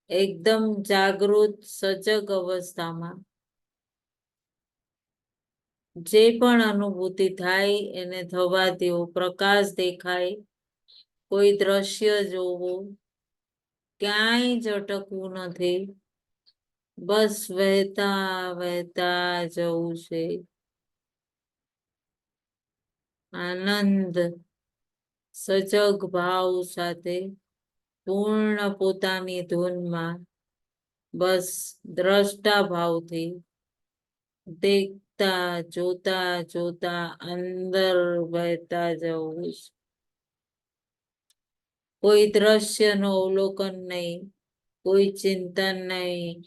એકદમ જાગૃત સજગ અવસ્થામાં જે પણ અનુભૂતિ થાય એને થવા દો. પ્રકાશ દેખાય, કોઈ દ્રશ્ય જોવું, ક્યાંય જ અટકવું નથી. બસ વહેતા વહેતા જવું છે. આનંદ સજગ ભાવ સાથે પૂર્ણ પોતાની ધૂનમાં બસ દ્રષ્ટા ભાવથી દેખતા જોતા જોતા અંદર વહેતા જવું. કોઈ દ્રશ્યનું અવલોકન નહીં, કોઈ ચિંતન નહીં,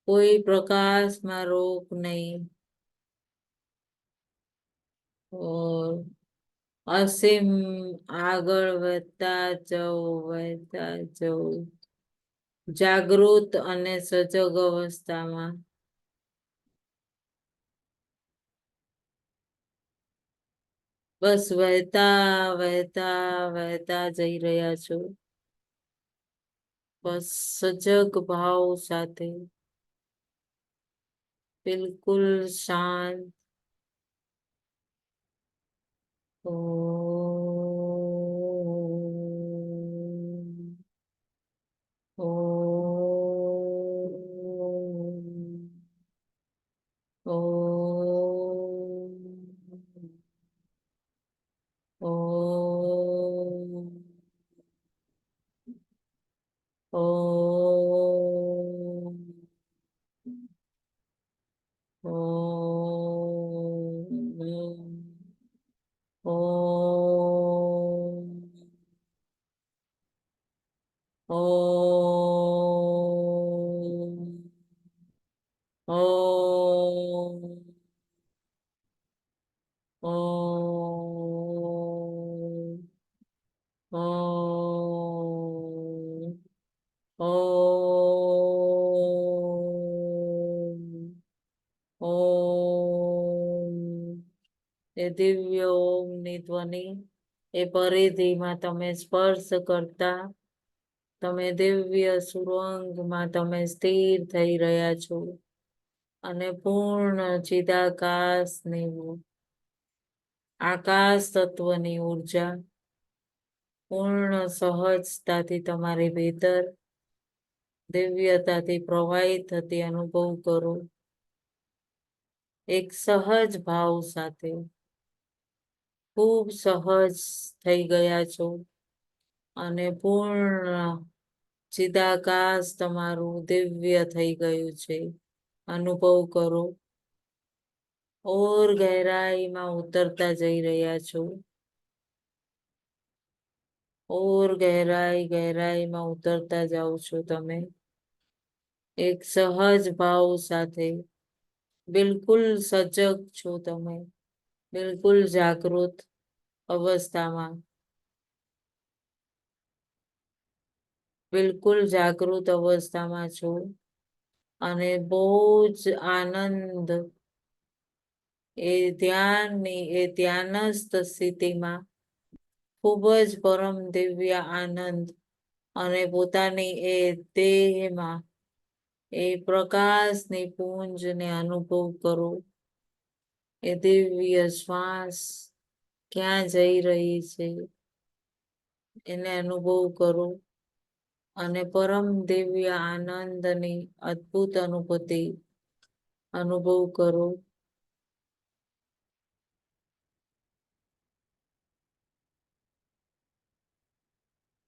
કોઈ પ્રકાશમાં રોક નહીં. અસીમ આગળ વધતા વહેતા જવું. જાગૃત અને સજગ અવસ્થામાં બસ વહેતા વહેતા વહેતા જઈ રહ્યા છો. બસ સજગ ભાવ સાથે બિલકુલ શાંત. એ દિવ્ય ઓમની ધ્વનિ એ પરિધિમાં તમે સ્પર્શ કરતા તમે દિવ્ય સુરંગમાં તમે સ્થિર થઈ રહ્યા છો અને પૂર્ણ ચિદાકાશની આકાશ તત્વની ઉર્જા પૂર્ણ સહજતાથી તમારી ભીતર દિવ્યતાથી પ્રવાહિત થતી અનુભવ કરો. એક સહજ ભાવ સાથે ખૂબ સહજ થઈ ગયા છો અને પૂર્ણ ચિદાકાશ તમારું દિવ્ય થઈ ગયું છે. અનુભવ કરો. ઓર ગહેરાઈમાં ઉતરતા જઈ રહ્યા છો. ઓર ગહેરાઈમાં ઉતરતા જાઓ છો તમે. એક સહજ ભાવ સાથે બિલકુલ સજગ છો તમે. બિલકુલ જાગૃત અવસ્થામાં. બિલકુલ જાગૃત અવસ્થામાં છો અને બહુ જ આનંદ એ ધ્યાનસ્થ સ્થિતિમાં ખૂબ જ પરમ દિવ્ય આનંદ અને પોતાની એ દેહમાં એ પ્રકાશની પુંજને અનુભવ કરો. એ દિવ્ય શ્વાસ ક્યાં જઈ રહી છે એને અનુભવ કરો અને પરમ દિવ્ય આનંદની અદ્ભુત અનુભૂતિ અનુભવ કરો.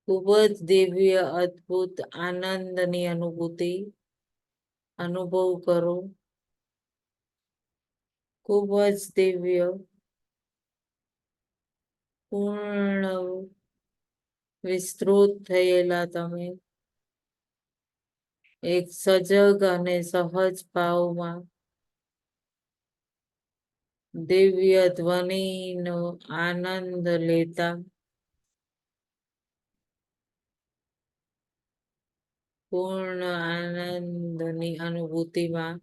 ખૂબ જ દિવ્ય અદ્ભુત આનંદની અનુભૂતિ અનુભવ કરો. ખૂબ જ દિવ્ય પૂર્ણ વિસ્તૃત થયેલા તમે એક સજગ અને સહજ ભાવમાં દિવ્ય ધ્વનિનો આનંદ લેતા પૂર્ણ આનંદની અનુભૂતિમાં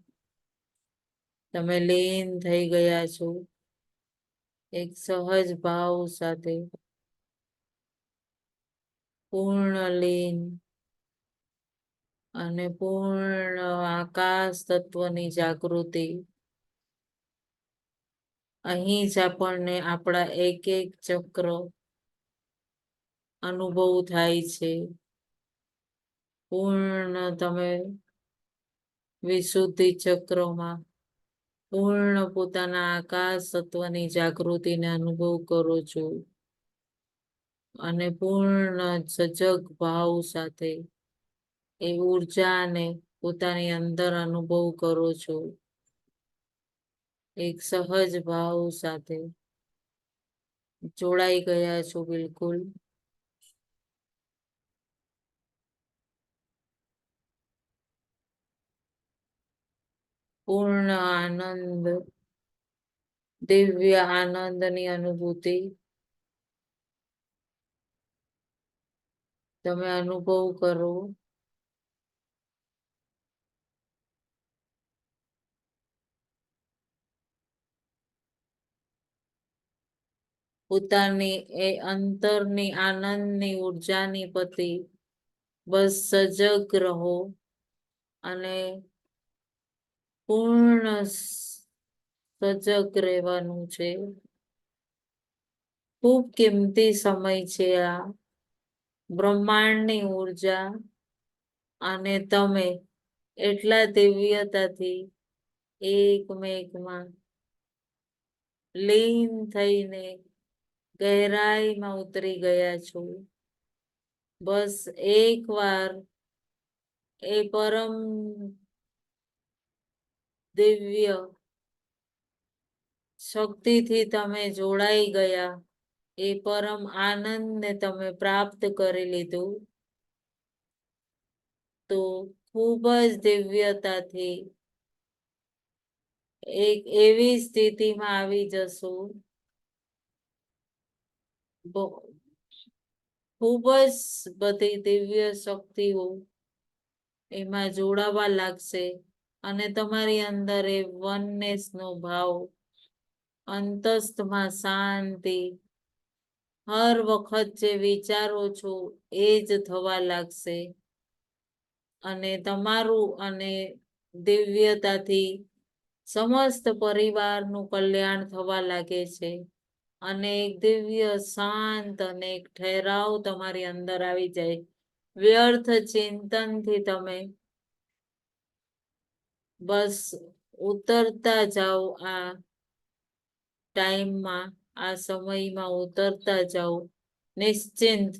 તમે લીન થઈ ગયા છો. એક સહજ ભાવ સાથે પૂર્ણ લીન અને પૂર્ણ આકાશ તત્વની જાગૃતિ અહીં જ આપણને આપણા એક એક ચક્ર અનુભવ થાય છે. પૂર્ણ તમે વિશુદ્ધિ ચક્રમાં પૂર્ણ પોતાના આકાશ તત્વની જાગૃતિને અનુભવ કરો છો અને પૂર્ણ સજગ ભાવ સાથે એ ઉર્જાને પોતાની અંદર અનુભવ કરો છો. એક સહજ ભાવ સાથે જોડાઈ ગયા છો. બિલકુલ પૂર્ણ આનંદ દિવ્ય આનંદની અનુભૂતિ તમે અનુભવ કરો. પોતાની એ અંતરની આનંદની ઉર્જાની પ્રતિ બસ સજગ રહો અને પૂર્ણ સજગ રહેવાનું છે. ખૂબ કિંમતી સમય છે આ. બ્રહ્માંડની ઉર્જા અને તમે એટલા દિવ્યતાથી એકમેકમાં લીન થઈને ગહેરાઈમાં ઉતરી ગયા છો. બસ એકવાર એ પરમ દિવ્ય શક્તિથી તમે જોડાઈ ગયા. એ પરમ આનંદને તમે પ્રાપ્ત કરી લીધું તો ખૂબ જ દિવ્યતાથી એક એવી સ્થિતિમાં આવી જશો ખૂબ જ બધી દિવ્ય શક્તિઓ એમાં જોડાવા લાગશે અને તમારી અંદર એ વનનેસ નો ભાવ અંતસ્થમાં શાંતિ. હર વખત જે વિચારો છો એ જ થવા લાગશે અને તમારું અને દિવ્યતાથી સમસ્ત પરિવારનું કલ્યાણ થવા લાગે છે અને એક દિવ્ય શાંત અને એક ઠહેરાવ તમારી અંદર આવી જાય. વ્યર્થ ચિંતનથી તમે બસ ઉતરતા જાઓ, આ ટાઈમમાં, આ સમયમાં ઉતરતા જાઓ નિશ્ચિંત.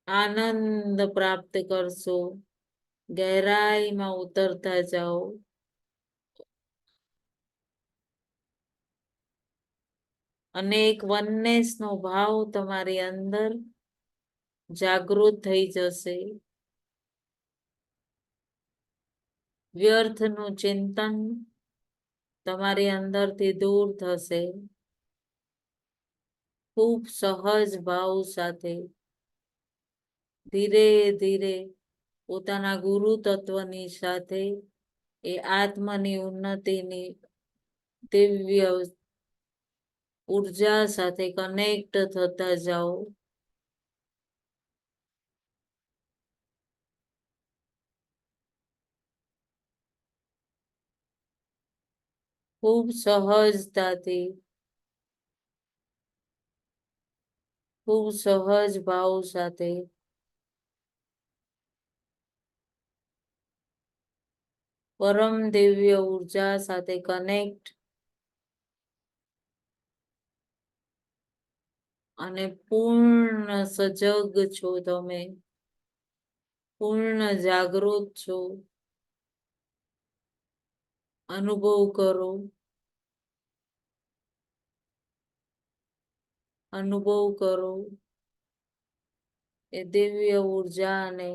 આનંદ પ્રાપ્ત કરશો, ગહેરાઈમાં ઉતરતા જાઓ. અને એક વનનેસ નો ભાવ તમારી અંદર જાગૃત થઈ જશે. વ્યર્થનું ચિંતન તમારી અંદરથી દૂર થશે. ખૂબ સહજ ભાવ સાથે ધીરે ધીરે પોતાના ગુરુ તત્વની સાથે એ આત્માની ઉન્નતિની દિવ્ય ઉર્જા સાથે કનેક્ટ થતા જાઓ. ખૂબ સહજતાથી, ખૂબ સહજ ભાવ સાથે પરમ દિવ્ય ઉર્જા સાથે કનેક્ટ અને પૂર્ણ સજગ છો તમે, પૂર્ણ જાગૃત છો. અનુભવ કરો, અનુભવ કરો એ દિવ્ય ઉર્જાને.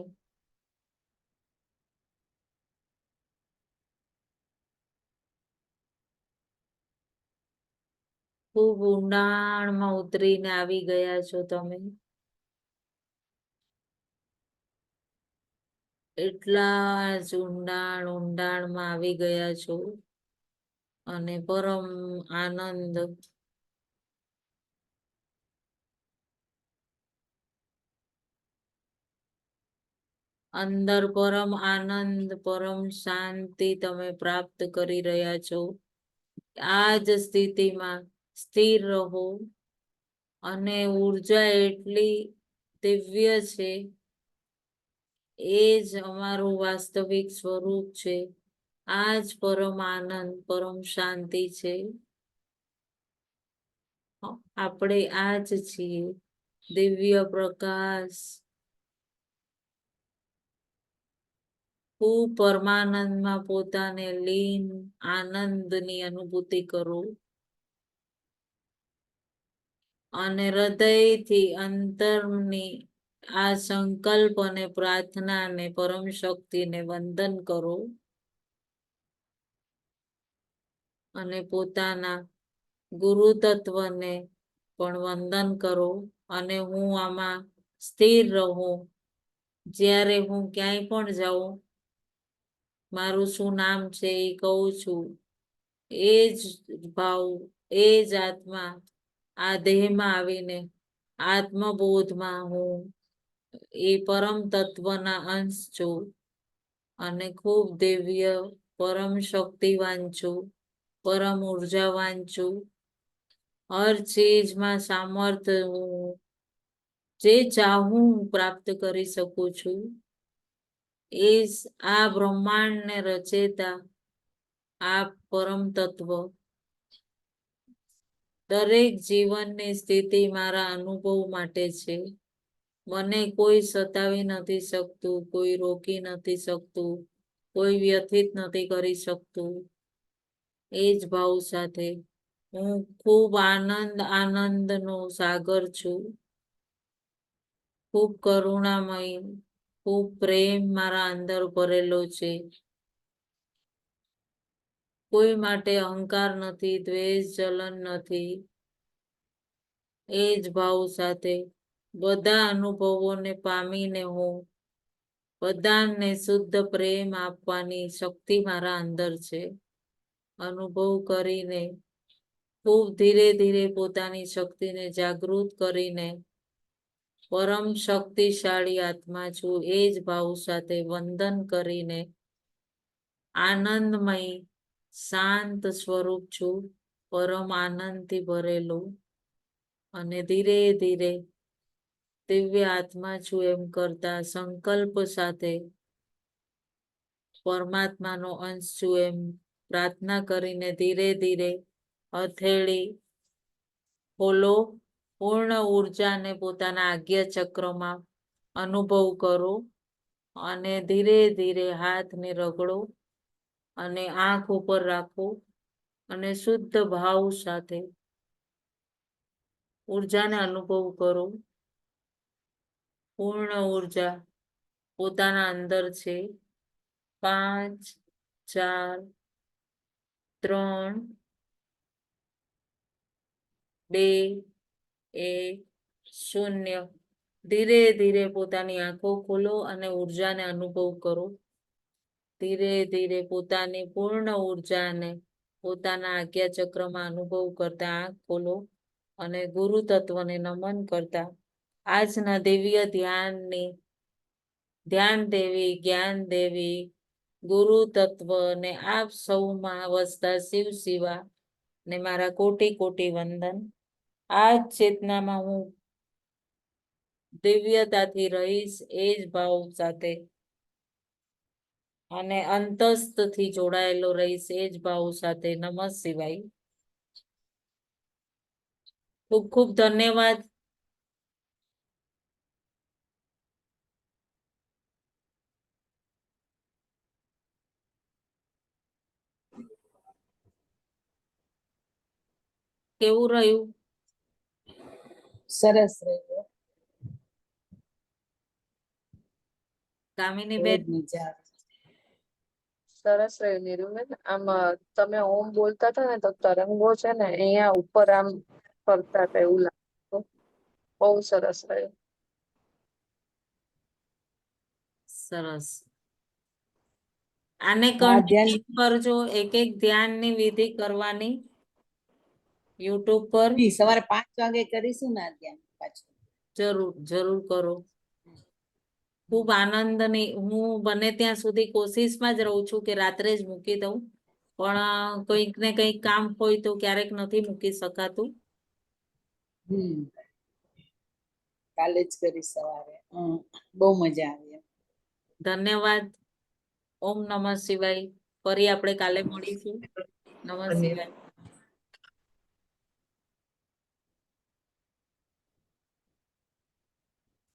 ખૂબ ઊંડાણમાં ઉતરીને આવી ગયા છો તમે. એટલા જ ઊંડાણમાં આવી ગયા છો અને પરમ આનંદ, અંદર પરમ આનંદ, પરમ શાંતિ તમે પ્રાપ્ત કરી રહ્યા છો. આ જ સ્થિતિમાં સ્થિર રહો અને ઉર્જા એટલી દિવ્ય છે. એ જ અમારું વાસ્તવિક સ્વરૂપ છે. આ જ પરમ આનંદ, પરમ શાંતિ છે. આપણે આ જ છીએ, દિવ્ય પ્રકાશ. ખૂબ પરમાનંદમાં પોતાને લીન આનંદની અનુભૂતિ કરો અને હૃદયથી અંતરની આ સંકલ્પ અને પ્રાર્થનાને પરમ શક્તિને વંદન કરો અને પોતાના ગુરુ તત્વને પણ વંદન કરો અને હું આમાં સ્થિર રહું. જ્યારે હું ક્યાંય પણ જાઉં, મારું શું નામ છે એ કહું છું, એ જ ભાવ, એ જ આત્મા આ દેહમાં આવીને આત્મબોધમાં હું એ પરમ તત્વના અંશ છું અને ખૂબ દિવ્ય પરમ શક્તિવાન છું, પરમ ઉર્જાવાન છું. હર ચીજમાં સામર્થ્ય હું જે ચાહું પ્રાપ્ત કરી શકું છું. એ આ બ્રહ્માંડને રચેતા આ પરમ તત્વ દરેક જીવનની સ્થિતિ મારા અનુભવ માટે છે. મને કોઈ સતાવી નથી શકતું, કોઈ રોકી નથી શકતું, કોઈ વ્યથિત નથી કરી શકતું. એ જ ભાવ સાથે હું ખૂબ આનંદનો સાગર છું. ખૂબ કરુણામય, ખૂબ પ્રેમ મારા અંદર ભરેલો છે. કોઈ માટે અહંકાર નથી, દ્વેષ જલન નથી. એ જ ભાવ સાથે બધા અનુભવોને પામીને હું બધાને શુદ્ધ પ્રેમ આપવાની શક્તિ મારા અંદર છે. અનુભવ કરીને ખૂબ ધીરે ધીરે પોતાની શક્તિને જાગૃત કરીને પરમ શક્તિશાળી આત્મા છું એ જ ભાવ સાથે વંદન કરીને આનંદમય શાંત સ્વરૂપ છું, પરમ આનંદથી ભરેલું, અને ધીરે ધીરે દિવ્ય આત્મા છું એમ કરતા સંકલ્પ સાથે પરમાત્માનો અંશ છું એમ પ્રાર્થના કરીને ધીરે ધીરે હથેળી ખોલો. પૂર્ણ ઉર્જાને પોતાના આજ્ઞા ચક્રમાં અનુભવ કરો અને ધીરે ધીરે હાથને રગડો અને આંખ ઉપર રાખો અને શુદ્ધ ભાવ સાથે ઉર્જાને અનુભવ કરો. પૂર્ણ ઉર્જા પોતાના અંદર છે. 5, 4, 3, 2, 1, 0. ધીરે ધીરે પોતાની આંખો ખોલો અને ઉર્જાને અનુભવ કરો. ધીરે ધીરે પોતાની પૂર્ણ ઉર્જાને પોતાના આજ્ઞા ચક્રમાં અનુભવ કરતા આંખ ખોલો અને ગુરુ તત્વને નમન કરતા આજના દિવ્ય ધ્યાનની ધ્યાન દેવી, જ્ઞાન દેવી, ગુરુ તત્વ ને આપ સૌમાં વસતા શિવ શિવા ને મારા કોટી કોટી વંદન. આ જ ચેતનામાં હું દિવ્યતાથી રહીશ એ જ ભાવ સાથે અને અંતસ્થથી જોડાયેલો રહીશ એ જ ભાવ સાથે. નમઃ શિવાય. ખૂબ ખૂબ ધન્યવાદ. કેવું રહ્યું? સરસ રહ્યું. કામિની બહુ બેન, જ મજા આવે. સરસ રહ્યું નીરુબેન. આમ તમે ઓમ બોલતા હતા ને તો તરંગો છે ને અહીંયા ઉપર આમ ફરતા હતા એવું લાગતું. બહુ સરસ રહ્યું. સરસ. આને હા, કન્ટિન્યુ કરજો. એક એક ધ્યાનની વિધિ કરવાની યુટ્યુબ પર. સવારે 5 વાગે કરીશું ને ધ્યાન પાછું. જરૂર જરૂર કરો. ખૂબ આનંદની હું બને ત્યાં સુધી કોશિશમાં જ રહું છું કે રાત્રે જ મૂકી દઉં, પણ કંઈક ને કંઈક કામ હોય તો ક્યારેક નથી મૂકી શકાતું. કાલે જ કરી સવારે. બહુ મજા આવી. ધન્યવાદ. ઓમ નમઃ શિવાય. ફરી આપણે કાલે મળીશું. નમઃ શિવાય.